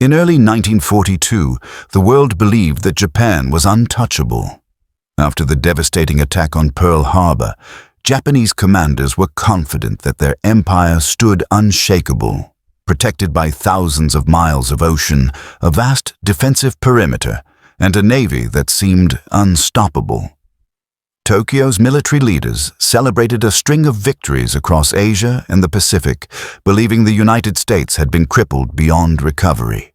In early 1942, the world believed that Japan was untouchable. After the devastating attack on Pearl Harbor, Japanese commanders were confident that their empire stood unshakable, protected by thousands of miles of ocean, a vast defensive perimeter, and a navy that seemed unstoppable. Tokyo's military leaders celebrated a string of victories across Asia and the Pacific, believing the United States had been crippled beyond recovery.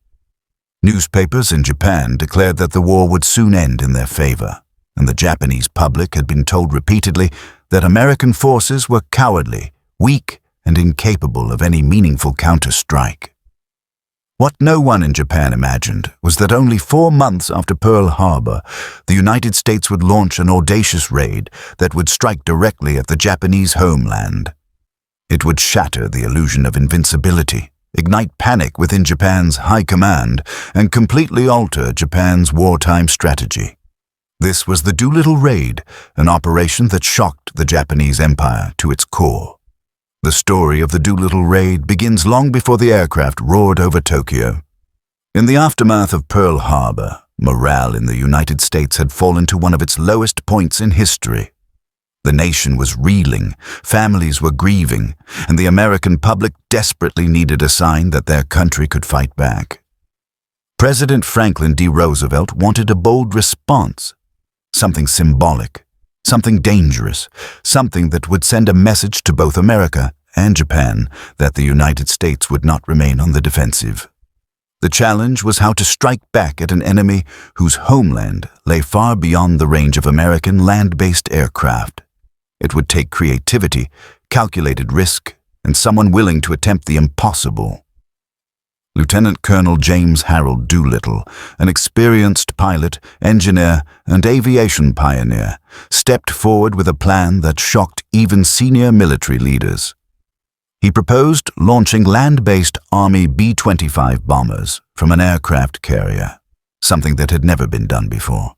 Newspapers in Japan declared that the war would soon end in their favor, and the Japanese public had been told repeatedly that American forces were cowardly, weak, and incapable of any meaningful counter-strike. What no one in Japan imagined was that only 4 months after Pearl Harbor, the United States would launch an audacious raid that would strike directly at the Japanese homeland. It would shatter the illusion of invincibility, ignite panic within Japan's high command, and completely alter Japan's wartime strategy. This was the Doolittle Raid, an operation that shocked the Japanese Empire to its core. The story of the Doolittle Raid begins long before the aircraft roared over Tokyo. In the aftermath of Pearl Harbor, morale in the United States had fallen to one of its lowest points in history. The nation was reeling, families were grieving, and the American public desperately needed a sign that their country could fight back. President Franklin D. Roosevelt wanted a bold response, something symbolic, something dangerous, something that would send a message to both America and Japan that the United States would not remain on the defensive. The challenge was how to strike back at an enemy whose homeland lay far beyond the range of American land-based aircraft. It would take creativity, calculated risk, and someone willing to attempt the impossible. Lieutenant Colonel James Harold Doolittle, an experienced pilot, engineer, and aviation pioneer, stepped forward with a plan that shocked even senior military leaders. He proposed launching land-based Army B-25 bombers from an aircraft carrier, something that had never been done before.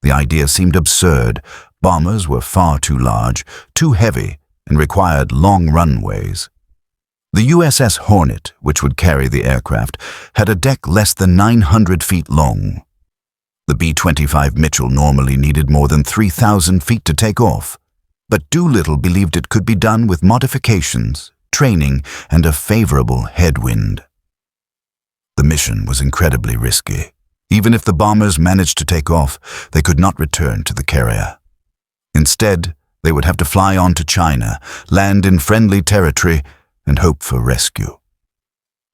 The idea seemed absurd. Bombers were far too large, too heavy, and required long runways. The USS Hornet, which would carry the aircraft, had a deck less than 900 feet long. The B-25 Mitchell normally needed more than 3,000 feet to take off, but Doolittle believed it could be done with modifications, training, and a favorable headwind. The mission was incredibly risky. Even if the bombers managed to take off, they could not return to the carrier. Instead, they would have to fly on to China, land in friendly territory, and hope for rescue.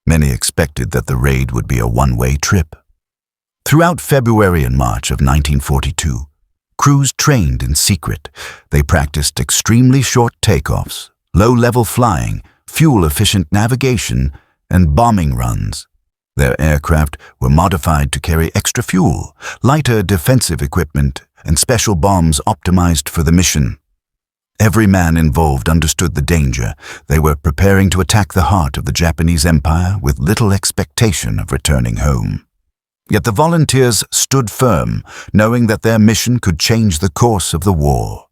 Many expected that the raid would be a one-way trip. Throughout February and March of 1942, crews trained in secret. They practiced extremely short takeoffs, low-level flying, fuel-efficient navigation, and bombing runs. Their aircraft were modified to carry extra fuel, lighter defensive equipment, and special bombs optimized for the mission. Every man involved understood the danger. They were preparing to attack the heart of the Japanese Empire with little expectation of returning home. Yet the volunteers stood firm, knowing that their mission could change the course of the war.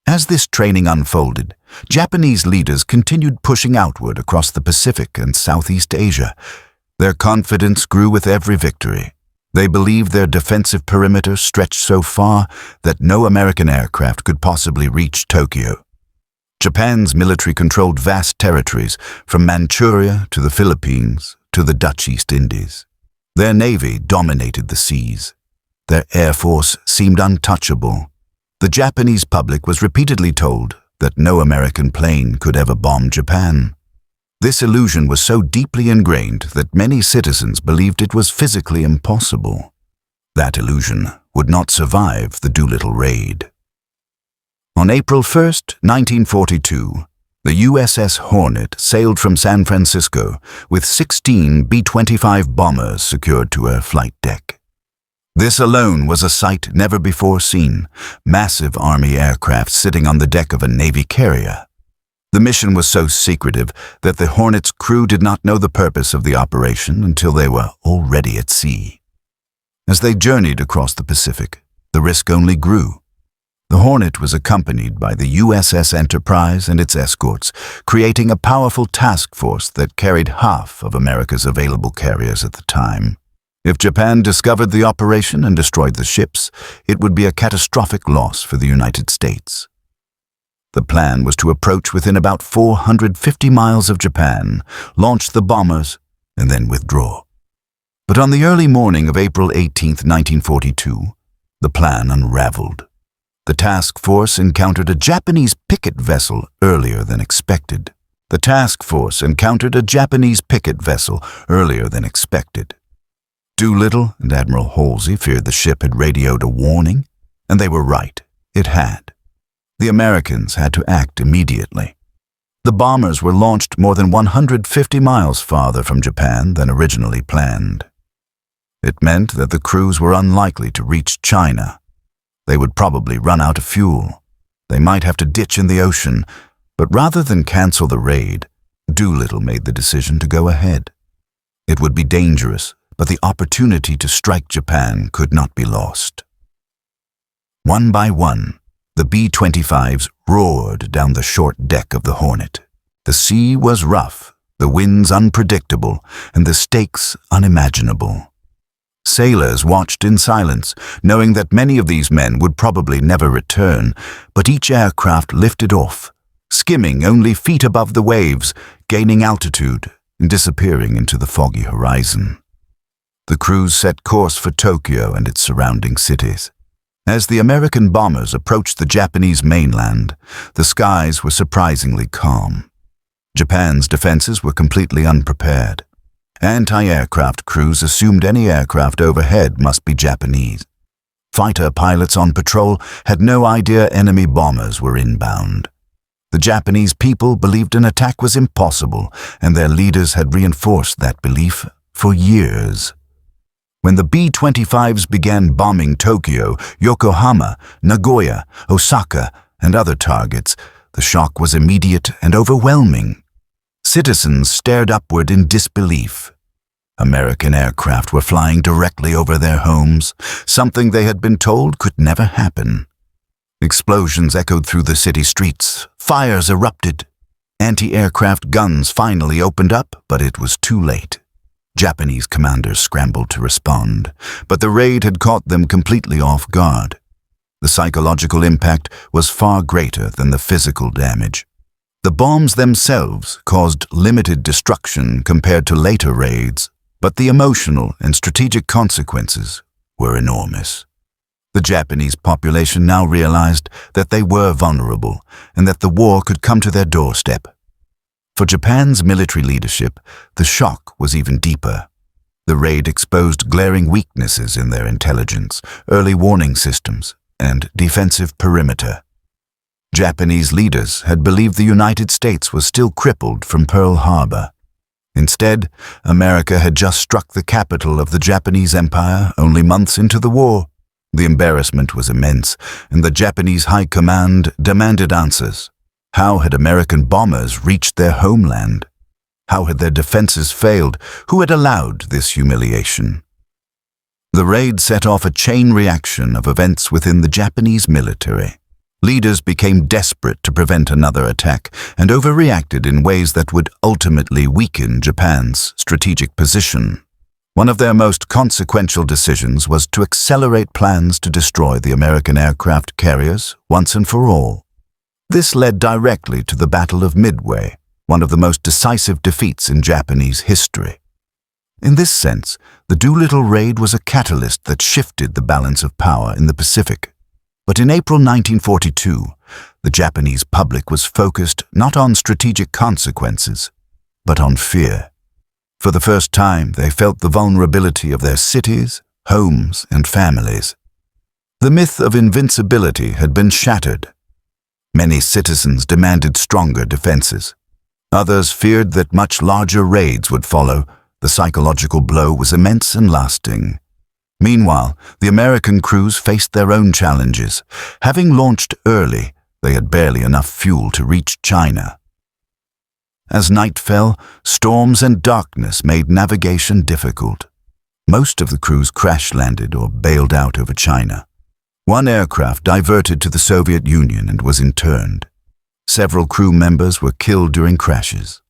As this training unfolded, Japanese leaders continued pushing outward across the Pacific and Southeast Asia. Their confidence grew with every victory. They believed their defensive perimeter stretched so far that no American aircraft could possibly reach Tokyo. Japan's military controlled vast territories, from Manchuria to the Philippines to the Dutch East Indies. Their navy dominated the seas. Their air force seemed untouchable. The Japanese public was repeatedly told that no American plane could ever bomb Japan. This illusion was so deeply ingrained that many citizens believed it was physically impossible. That illusion would not survive the Doolittle Raid. On April 1, 1942, the USS Hornet sailed from San Francisco with 16 B-25 bombers secured to her flight deck. This alone was a sight never before seen, massive Army aircraft sitting on the deck of a Navy carrier. The mission was so secretive that the Hornet's crew did not know the purpose of the operation until they were already at sea. As they journeyed across the Pacific, the risk only grew. The Hornet was accompanied by the USS Enterprise and its escorts, creating a powerful task force that carried half of America's available carriers at the time. If Japan discovered the operation and destroyed the ships, it would be a catastrophic loss for the United States. The plan was to approach within about 450 miles of Japan, launch the bombers, and then withdraw. But on the early morning of April 18, 1942, the plan unraveled. The task force encountered a Japanese picket vessel earlier than expected. Doolittle and Admiral Halsey feared the ship had radioed a warning, and they were right. It had. The Americans had to act immediately. The bombers were launched more than 150 miles farther from Japan than originally planned. It meant that the crews were unlikely to reach China. They would probably run out of fuel. They might have to ditch in the ocean, but rather than cancel the raid, Doolittle made the decision to go ahead. It would be dangerous, but the opportunity to strike Japan could not be lost. One by one, the B-25s roared down the short deck of the Hornet. The sea was rough, the winds unpredictable, and the stakes unimaginable. Sailors watched in silence, knowing that many of these men would probably never return, but each aircraft lifted off, skimming only feet above the waves, gaining altitude and disappearing into the foggy horizon. The crews set course for Tokyo and its surrounding cities. As the American bombers approached the Japanese mainland, the skies were surprisingly calm. Japan's defenses were completely unprepared. Anti-aircraft crews assumed any aircraft overhead must be Japanese. Fighter pilots on patrol had no idea enemy bombers were inbound. The Japanese people believed an attack was impossible, and their leaders had reinforced that belief for years. When the B-25s began bombing Tokyo, Yokohama, Nagoya, Osaka, and other targets, the shock was immediate and overwhelming. Citizens stared upward in disbelief. American aircraft were flying directly over their homes, something they had been told could never happen. Explosions echoed through the city streets. Fires erupted. Anti-aircraft guns finally opened up, but it was too late. Japanese commanders scrambled to respond, but the raid had caught them completely off guard. The psychological impact was far greater than the physical damage. The bombs themselves caused limited destruction compared to later raids, but the emotional and strategic consequences were enormous. The Japanese population now realized that they were vulnerable and that the war could come to their doorstep. For Japan's military leadership, the shock was even deeper. The raid exposed glaring weaknesses in their intelligence, early warning systems, and defensive perimeter. Japanese leaders had believed the United States was still crippled from Pearl Harbor. Instead, America had just struck the capital of the Japanese Empire only months into the war. The embarrassment was immense, and the Japanese High Command demanded answers. How had American bombers reached their homeland? How had their defenses failed? Who had allowed this humiliation? The raid set off a chain reaction of events within the Japanese military. Leaders became desperate to prevent another attack and overreacted in ways that would ultimately weaken Japan's strategic position. One of their most consequential decisions was to accelerate plans to destroy the American aircraft carriers once and for all. This led directly to the Battle of Midway, one of the most decisive defeats in Japanese history. In this sense, the Doolittle Raid was a catalyst that shifted the balance of power in the Pacific. But in April 1942, the Japanese public was focused not on strategic consequences, but on fear. For the first time, they felt the vulnerability of their cities, homes, and families. The myth of invincibility had been shattered. Many citizens demanded stronger defenses. Others feared that much larger raids would follow. The psychological blow was immense and lasting. Meanwhile, the American crews faced their own challenges. Having launched early, they had barely enough fuel to reach China. As night fell, storms and darkness made navigation difficult. Most of the crews crash-landed or bailed out over China. One aircraft diverted to the Soviet Union and was interned. Several crew members were killed during crashes.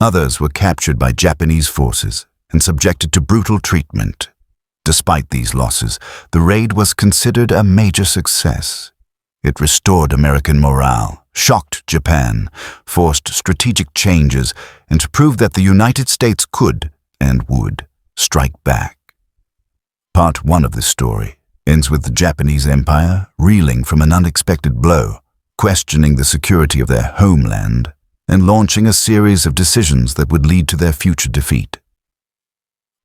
Others were captured by Japanese forces and subjected to brutal treatment. Despite these losses, the raid was considered a major success. It restored American morale, shocked Japan, forced strategic changes, and proved that the United States could and would strike back. Part 1 of this story ends with the Japanese Empire reeling from an unexpected blow, questioning the security of their homeland, and launching a series of decisions that would lead to their future defeat.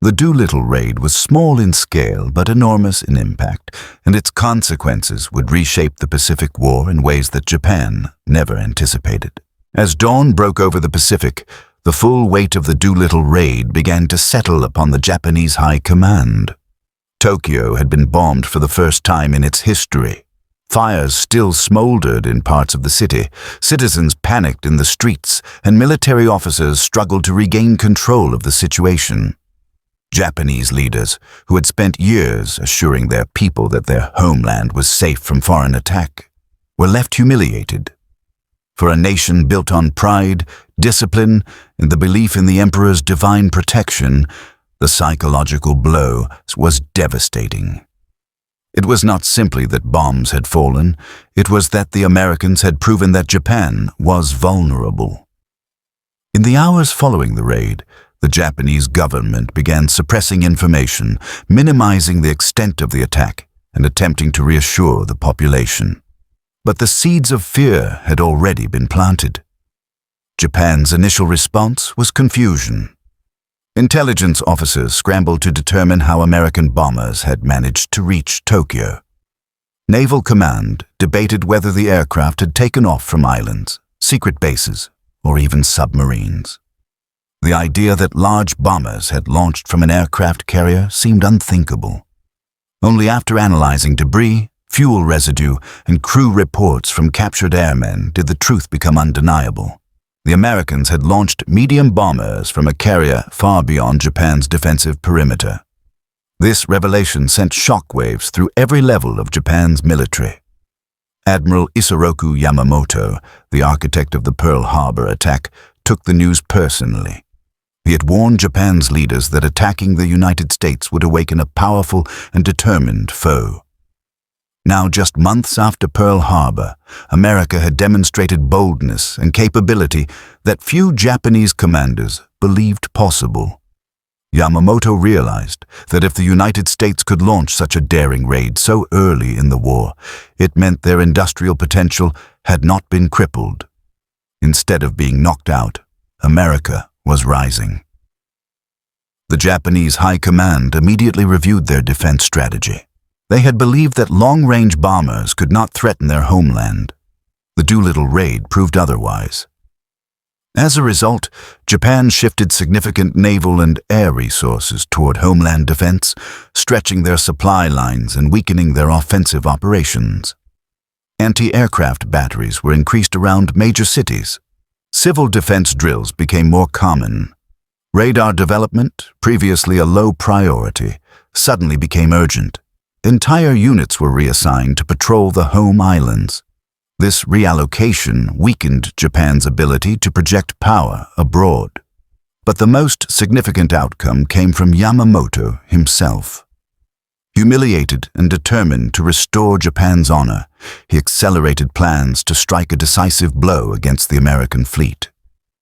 The Doolittle Raid was small in scale but enormous in impact, and its consequences would reshape the Pacific War in ways that Japan never anticipated. As dawn broke over the Pacific, the full weight of the Doolittle Raid began to settle upon the Japanese High Command. Tokyo had been bombed for the first time in its history. Fires still smoldered in parts of the city, citizens panicked in the streets, and military officers struggled to regain control of the situation. Japanese leaders, who had spent years assuring their people that their homeland was safe from foreign attack, were left humiliated. For a nation built on pride, discipline, and the belief in the emperor's divine protection, the psychological blow was devastating. It was not simply that bombs had fallen, it was that the Americans had proven that Japan was vulnerable. In the hours following the raid, the Japanese government began suppressing information, minimizing the extent of the attack, and attempting to reassure the population. But the seeds of fear had already been planted. Japan's initial response was confusion. Intelligence officers scrambled to determine how American bombers had managed to reach Tokyo. Naval Command debated whether the aircraft had taken off from islands, secret bases, or even submarines. The idea that large bombers had launched from an aircraft carrier seemed unthinkable. Only after analyzing debris, fuel residue, and crew reports from captured airmen did the truth become undeniable. The Americans had launched medium bombers from a carrier far beyond Japan's defensive perimeter. This revelation sent shockwaves through every level of Japan's military. Admiral Isoroku Yamamoto, the architect of the Pearl Harbor attack, took the news personally. He had warned Japan's leaders that attacking the United States would awaken a powerful and determined foe. Now, just months after Pearl Harbor, America had demonstrated boldness and capability that few Japanese commanders believed possible. Yamamoto realized that if the United States could launch such a daring raid so early in the war, it meant their industrial potential had not been crippled. Instead of being knocked out, America was rising. The Japanese High Command immediately reviewed their defense strategy. They had believed that long-range bombers could not threaten their homeland. The Doolittle Raid proved otherwise. As a result, Japan shifted significant naval and air resources toward homeland defense, stretching their supply lines and weakening their offensive operations. Anti-aircraft batteries were increased around major cities. Civil defense drills became more common. Radar development, previously a low priority, suddenly became urgent. Entire units were reassigned to patrol the home islands. This reallocation weakened Japan's ability to project power abroad. But the most significant outcome came from Yamamoto himself. Humiliated and determined to restore Japan's honor, he accelerated plans to strike a decisive blow against the American fleet.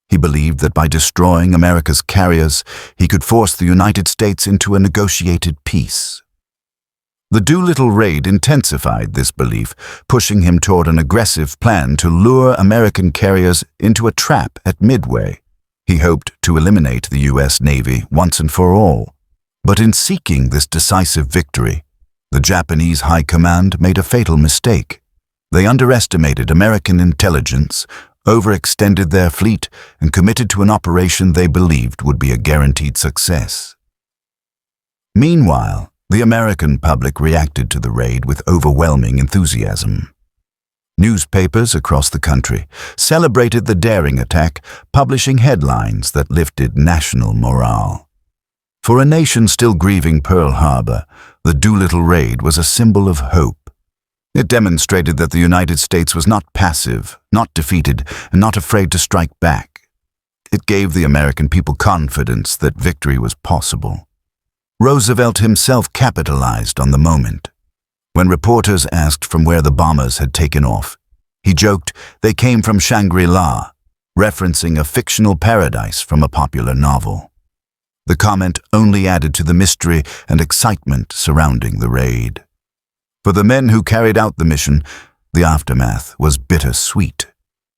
He believed that by destroying America's carriers, he could force the United States into a negotiated peace. The Doolittle Raid intensified this belief, pushing him toward an aggressive plan to lure American carriers into a trap at Midway. He hoped to eliminate the U.S. Navy once and for all. But in seeking this decisive victory, the Japanese High Command made a fatal mistake. They underestimated American intelligence, overextended their fleet, and committed to an operation they believed would be a guaranteed success. Meanwhile, the American public reacted to the raid with overwhelming enthusiasm. Newspapers across the country celebrated the daring attack, publishing headlines that lifted national morale. For a nation still grieving Pearl Harbor, the Doolittle Raid was a symbol of hope. It demonstrated that the United States was not passive, not defeated, and not afraid to strike back. It gave the American people confidence that victory was possible. Roosevelt himself capitalized on the moment. When reporters asked from where the bombers had taken off, he joked they came from Shangri-La, referencing a fictional paradise from a popular novel. The comment only added to the mystery and excitement surrounding the raid. For the men who carried out the mission, the aftermath was bittersweet.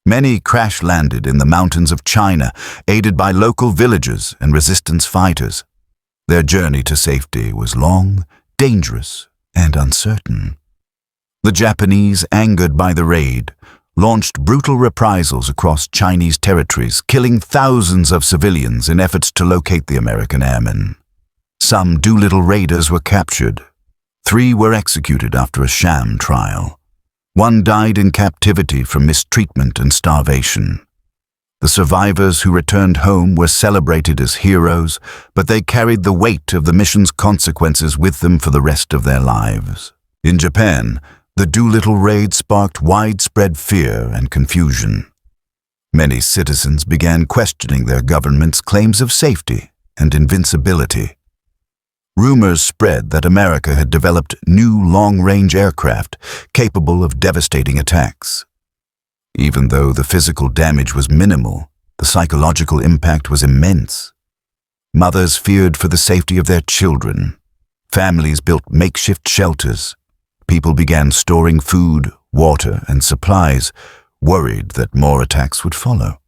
Many crash-landed in the mountains of China, aided by local villagers and resistance fighters. Their journey to safety was long, dangerous, and uncertain. The Japanese, angered by the raid, launched brutal reprisals across Chinese territories, killing thousands of civilians in efforts to locate the American airmen. Some Doolittle raiders were captured. 3 were executed after a sham trial. 1 died in captivity from mistreatment and starvation. The survivors who returned home were celebrated as heroes, but they carried the weight of the mission's consequences with them for the rest of their lives. In Japan, the Doolittle raid sparked widespread fear and confusion. Many citizens began questioning their government's claims of safety and invincibility. Rumors spread that America had developed new long-range aircraft capable of devastating attacks. Even though the physical damage was minimal, the psychological impact was immense. Mothers feared for the safety of their children. Families built makeshift shelters. People began storing food, water, and supplies, worried that more attacks would follow.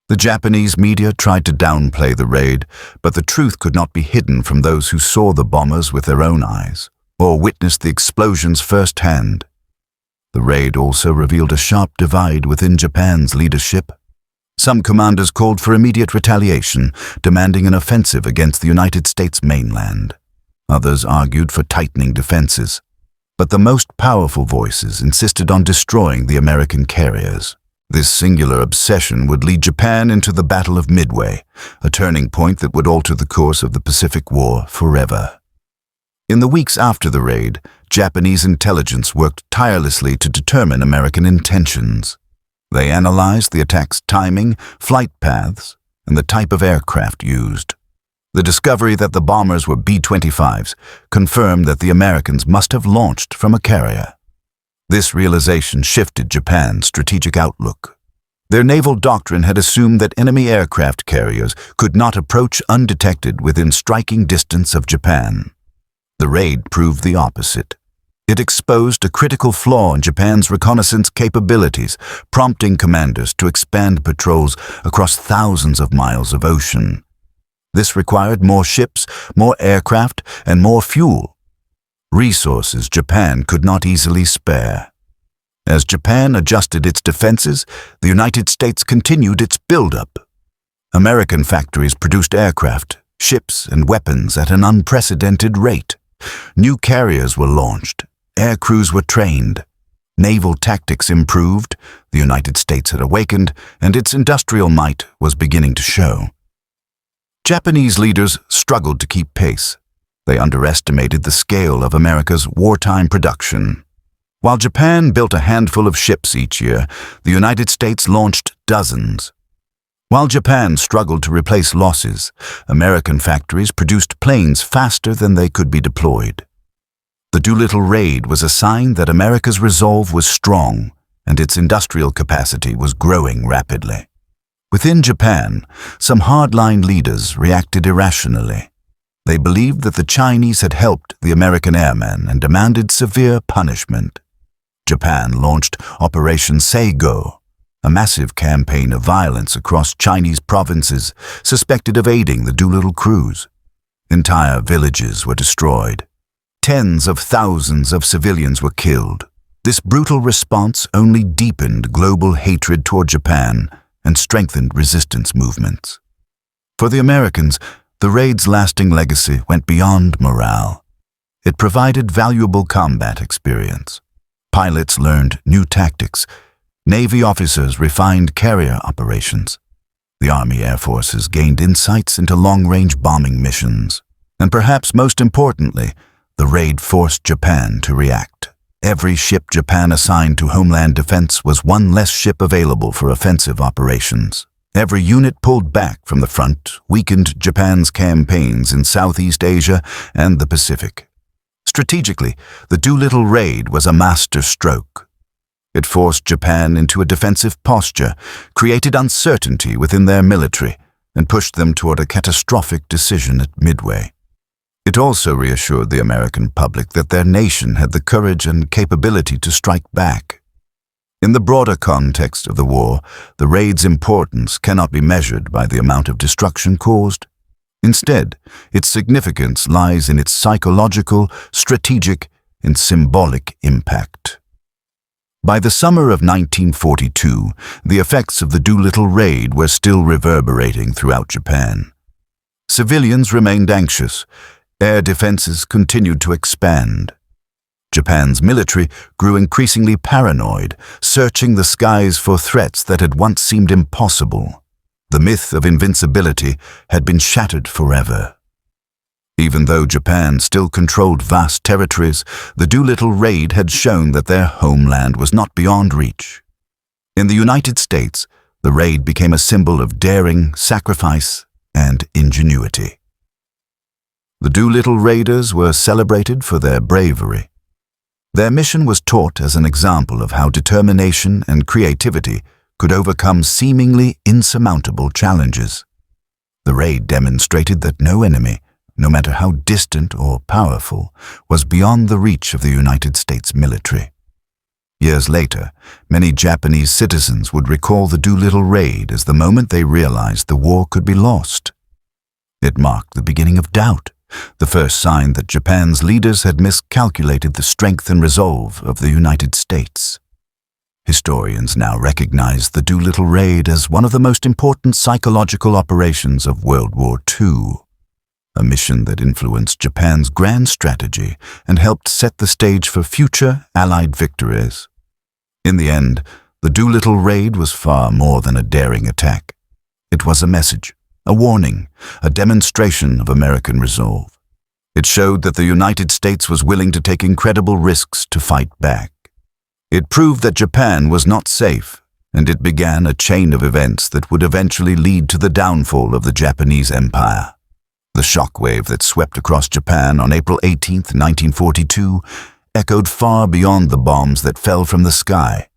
The Japanese media tried to downplay the raid, but the truth could not be hidden from those who saw the bombers with their own eyes or witnessed the explosions firsthand. The raid also revealed a sharp divide within Japan's leadership. Some commanders called for immediate retaliation, demanding an offensive against the United States mainland. Others argued for tightening defenses. But the most powerful voices insisted on destroying the American carriers. This singular obsession would lead Japan into the Battle of Midway, a turning point that would alter the course of the Pacific War forever. In the weeks after the raid, Japanese intelligence worked tirelessly to determine American intentions. They analyzed the attack's timing, flight paths, and the type of aircraft used. The discovery that the bombers were B-25s confirmed that the Americans must have launched from a carrier. This realization shifted Japan's strategic outlook. Their naval doctrine had assumed that enemy aircraft carriers could not approach undetected within striking distance of Japan. The raid proved the opposite. It exposed a critical flaw in Japan's reconnaissance capabilities, prompting commanders to expand patrols across thousands of miles of ocean. This required more ships, more aircraft, and more fuel. Resources Japan could not easily spare. As Japan adjusted its defenses, the United States continued its buildup. American factories produced aircraft, ships, and weapons at an unprecedented rate. New carriers were launched. Air crews were trained. Naval tactics improved. The United States had awakened, and its industrial might was beginning to show. Japanese leaders struggled to keep pace. They underestimated the scale of America's wartime production. While Japan built a handful of ships each year, the United States launched dozens. While Japan struggled to replace losses, American factories produced planes faster than they could be deployed. The Doolittle Raid was a sign that America's resolve was strong and its industrial capacity was growing rapidly. Within Japan, some hardline leaders reacted irrationally. They believed that the Chinese had helped the American airmen and demanded severe punishment. Japan launched Operation Seigo, a massive campaign of violence across Chinese provinces suspected of aiding the Doolittle crews. Entire villages were destroyed. Tens of thousands of civilians were killed. This brutal response only deepened global hatred toward Japan and strengthened resistance movements. For the Americans, the raid's lasting legacy went beyond morale. It provided valuable combat experience. Pilots learned new tactics. Navy officers refined carrier operations. The Army Air Forces gained insights into long-range bombing missions. And perhaps most importantly, the raid forced Japan to react. Every ship Japan assigned to homeland defense was one less ship available for offensive operations. Every unit pulled back from the front weakened Japan's campaigns in Southeast Asia and the Pacific. Strategically, the Doolittle Raid was a master stroke. It forced Japan into a defensive posture, created uncertainty within their military, and pushed them toward a catastrophic decision at Midway. It also reassured the American public that their nation had the courage and capability to strike back. In the broader context of the war, the raid's importance cannot be measured by the amount of destruction caused. Instead, its significance lies in its psychological, strategic, and symbolic impact. By the summer of 1942, the effects of the Doolittle Raid were still reverberating throughout Japan. Civilians remained anxious. Air defenses continued to expand. Japan's military grew increasingly paranoid, searching the skies for threats that had once seemed impossible. The myth of invincibility had been shattered forever. Even though Japan still controlled vast territories, the Doolittle Raid had shown that their homeland was not beyond reach. In the United States, the raid became a symbol of daring, sacrifice, and ingenuity. The Doolittle Raiders were celebrated for their bravery. Their mission was taught as an example of how determination and creativity could overcome seemingly insurmountable challenges. The raid demonstrated that no enemy, no matter how distant or powerful, was beyond the reach of the United States military. Years later, many Japanese citizens would recall the Doolittle Raid as the moment they realized the war could be lost. It marked the beginning of doubt, the first sign that Japan's leaders had miscalculated the strength and resolve of the United States. Historians now recognize the Doolittle Raid as one of the most important psychological operations of World War II. A mission that influenced Japan's grand strategy and helped set the stage for future Allied victories. In the end, the Doolittle Raid was far more than a daring attack. It was a message, a warning, a demonstration of American resolve. It showed that the United States was willing to take incredible risks to fight back. It proved that Japan was not safe, and it began a chain of events that would eventually lead to the downfall of the Japanese Empire. The shockwave that swept across Japan on April 18, 1942, echoed far beyond the bombs that fell from the sky.